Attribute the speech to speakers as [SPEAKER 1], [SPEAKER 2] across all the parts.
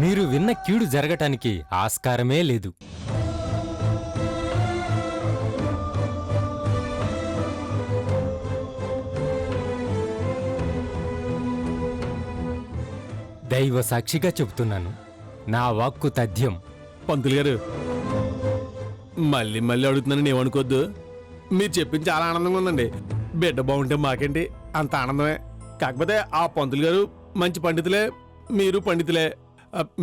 [SPEAKER 1] మీరు విన్న కీడు జరగటానికి ఆస్కారమే లేదు. దైవ సాక్షిగా చెబుతున్నాను, నా వాక్కు తథ్యం.
[SPEAKER 2] పంతులు గారు, మళ్ళీ మళ్ళీ అడుగుతున్నానని ఏమనుకోద్దు. మీరు చెప్పింది చాలా ఆనందంగా ఉందండి. బిడ్డ బాగుంటే మాకేంటి, అంత ఆనందమే. కాకపోతే ఆ పంతులు గారు మంచి పండితులే, మీరు పండితులే.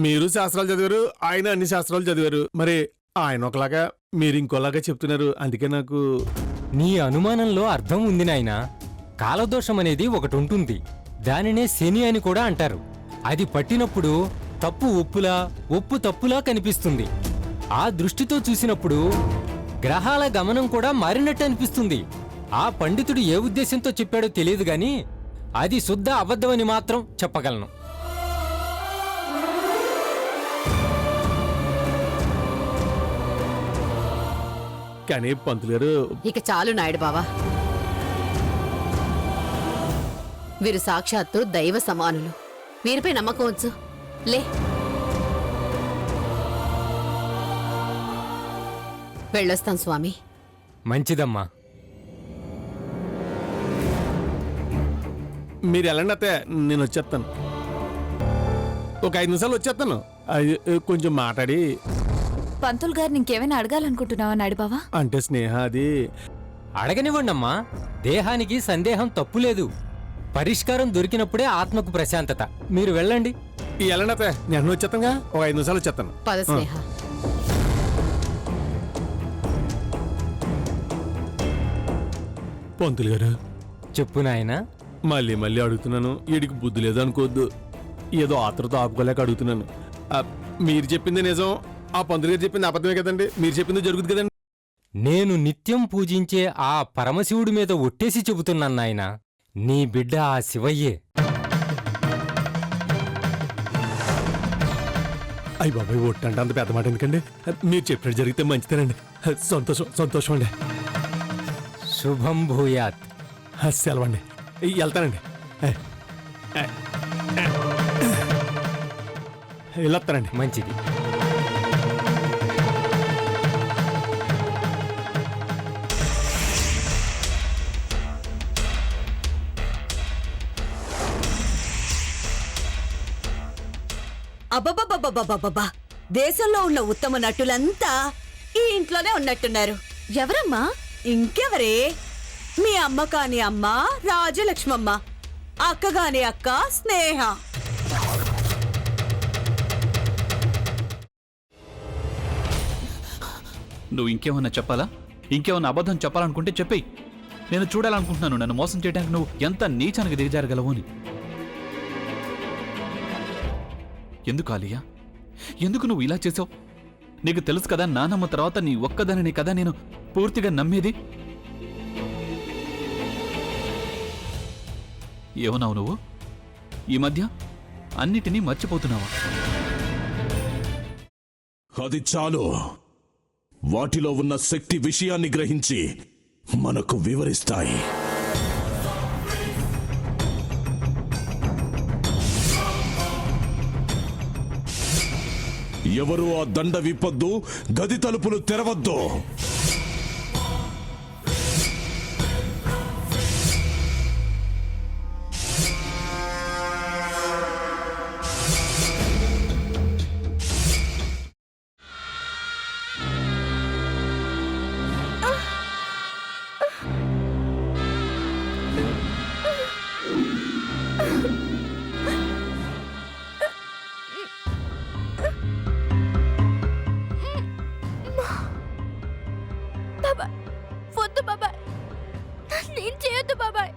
[SPEAKER 2] మీరు శాస్త్రాలు చదివారు, ఆయన అన్ని శాస్త్రాలు చదివారు. మరి ఆయన ఒకలాగా మీరు ఇంకోలాగా చెప్తున్నారు. అందుకే నాకు
[SPEAKER 1] నీ అనుమానంలో అర్థం ఉంది నాయనా. కాలదోషం అనేది ఒకటి ఉంటుంది, దానినే శని అని కూడా అంటారు. అది పట్టినప్పుడు తప్పు ఒప్పులా, ఒప్పు తప్పులా కనిపిస్తుంది. ఆ దృష్టితో చూసినప్పుడు గ్రహాల గమనం కూడా మారినట్టు అనిపిస్తుంది. ఆ పండితుడు ఏ ఉద్దేశంతో చెప్పాడో తెలియదు గాని అది శుద్ధ అబద్ధమని మాత్రం చెప్పగలను.
[SPEAKER 2] కానీ పంతులు గారు,
[SPEAKER 3] ఇక చాలు నాయుడు బావా. వీరు సాక్షాత్తు దైవ సమానులు. వీరిపై నమ్మకం వచ్చు. లే, వెళ్ళొస్తాం స్వామి.
[SPEAKER 1] మంచిదమ్మా.
[SPEAKER 2] మీరు వెళ్ళండి అత్తయ్య, నేను వచ్చేస్తాను. ఒక 5 నిమిషాలు వచ్చేస్తాను. కొంచెం మాట్లాడి.
[SPEAKER 4] పంతులు గారిని ఇంకేమైనా అడగాలనుకుంటున్నావా నాయుడుబావా?
[SPEAKER 2] అంటే స్నేహ అది
[SPEAKER 1] అడగనివ్వండమ్మా. దేహానికి సందేహం తప్పులేదు. పరిష్కారం దొరికినప్పుడే ఆత్మకు ప్రశాంతత. మీరు వెళ్ళండి.
[SPEAKER 2] వెళ్ళండి అత్తయ్య, నేను వచ్చేస్తానుగా. ఒక 5 నిమిషాలు వచ్చేస్తాను.
[SPEAKER 3] పద స్నేహ.
[SPEAKER 2] పంతులు గారు,
[SPEAKER 1] చెప్పు నాయనా.
[SPEAKER 2] మళ్ళీ మళ్ళీ అడుగుతున్నాను. వీడికి బుద్ధి లేదు అనుకోవద్దు. ఏదో ఆత్రతో ఆపుకోలేక అడుగుతున్నాను. మీరు చెప్పింది నిజం, ఆ పంతులు గారు చెప్పింది అబద్ధమే కదండి. మీరు చెప్పింది జరుగుతుంది కదండి.
[SPEAKER 1] నేను నిత్యం పూజించే ఆ పరమశివుడి మీద ఒట్టేసి చెబుతున్నాను నాయనా, నీ బిడ్డ ఆ శివయ్యే.
[SPEAKER 2] అయ్యి బాబాయ్, ఒట్టంటే అంత పెద్ద మాట ఎందుకండి? మీరు చెప్పినట్టు జరిగితే మంచిదేనండి. సంతోషం సంతోషం అండి.
[SPEAKER 1] శుభం భూయాత్.
[SPEAKER 2] సెలవండి, వెళ్తానండి. వెళ్ళొస్తానండి.
[SPEAKER 1] మంచిది.
[SPEAKER 5] అబ్బబ్బబ్బబ్బబ్బబ్బా! దేశంలో ఉన్న ఉత్తమ నటులంతా ఈ ఇంట్లోనే ఉన్నట్టున్నారు.
[SPEAKER 4] ఎవరమ్మా?
[SPEAKER 5] ఇంకెవరే? మీ అమ్మ కాని అమ్మ రాజలక్ష్మమ్మ, అక్క కాని అక్క స్నేహ.
[SPEAKER 6] నువ్వు ఇంకేమన్నా చెప్పాలా? ఇంకేమన్నా అబద్ధం చెప్పాలనుకుంటే చెప్పేయి. నేను చూడాలనుకుంటున్నాను నన్ను మోసం చేయడానికి నువ్వు ఎంత నీచానికి దిగజారగలవు అని. ఎందుకు ఆలియా, ఎందుకు నువ్వు ఇలా చేసావు? నీకు తెలుసు కదా, నానమ్మ తర్వాత నీ ఒక్కదానిని కదా నేను పూర్తిగా నమ్మేది. ఏమన్నావు నువ్వు? ఈ మధ్య అన్నిటినీ మర్చిపోతున్నావా?
[SPEAKER 7] అది చాలు. వాటిలో ఉన్న శక్తి విషయాన్ని గ్రహించి మనకు వివరిస్తాయి. ఎవరు ఆ దండ విప్పొద్దు, గది తలుపులు తెరవద్దు.
[SPEAKER 4] వద్దు బాబాయ్, నేను చేయొద్దు బాబాయ్,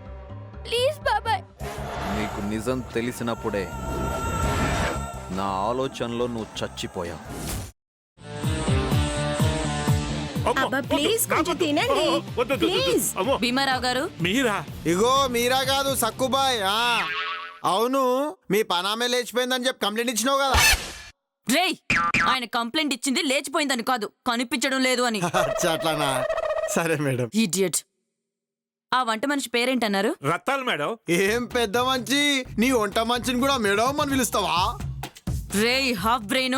[SPEAKER 4] ప్లీజ్ బాబాయ్.
[SPEAKER 8] నీకు నిజం తెలిసినప్పుడే నా ఆలోచనలో నువ్వు చచ్చిపోయావు.
[SPEAKER 5] ప్లీజ్ కొంచెం తినండి. ప్లీజ్.
[SPEAKER 3] భీమారావు గారు,
[SPEAKER 2] మీరా?
[SPEAKER 9] ఇగో మీరా కాదు, సక్కుబాయ్. అవును, మీ పనామే లేచిపోయిందని చెప్పి కంప్లైంట్ ఇచ్చినావు కదా.
[SPEAKER 3] రేయ్, ఆయన కంప్లైంట్ ఇచ్చింది లేచిపోయిందని కాదు, కనిపించడం లేదు అని.
[SPEAKER 9] అట్లానా? సరే మేడం.
[SPEAKER 3] ఇడియట్. ఆ వంట మనిషి పేరేంటన్నారు?
[SPEAKER 2] రత్తాలు మేడం.
[SPEAKER 9] ఏం పెద్ద మంచి, నీ వంట మంచిని కూడా మేడం అని పిలుస్తావా?
[SPEAKER 10] రే హాఫ్ బ్రెయిన్